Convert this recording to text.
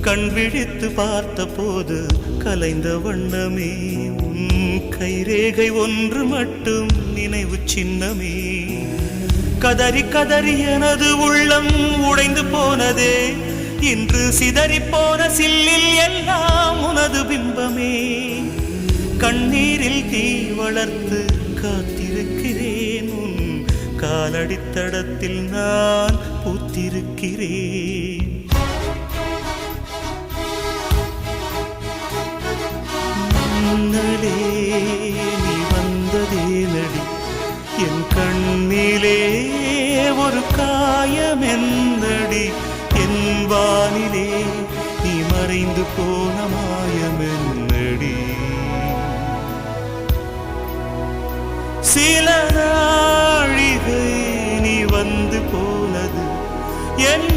கண் விழித்து பார்த்த போது கலைந்த வண்ணமே உன் கைரேகை ஒன்று மட்டும் நினைவு சின்னமே. கதறி கதறி எனது உள்ளம் உடைந்து போனதே, இன்று சிதறி போன சில்லில் எல்லாம் உனது பிம்பமே. கண்ணீரில் தீ வளர்த்து காத்திருக்கிறேன், உன் காலடித்தடத்தில் நான் பூத்திருக்கிறேன். நீ வந்ததே நடி என் கண்ணிலே ஒரு காயம் என்னடி, என் வானிலே நீ மறைந்து போன மாயம் என்னடி. சில நாழிகை நீ வந்து போனது என்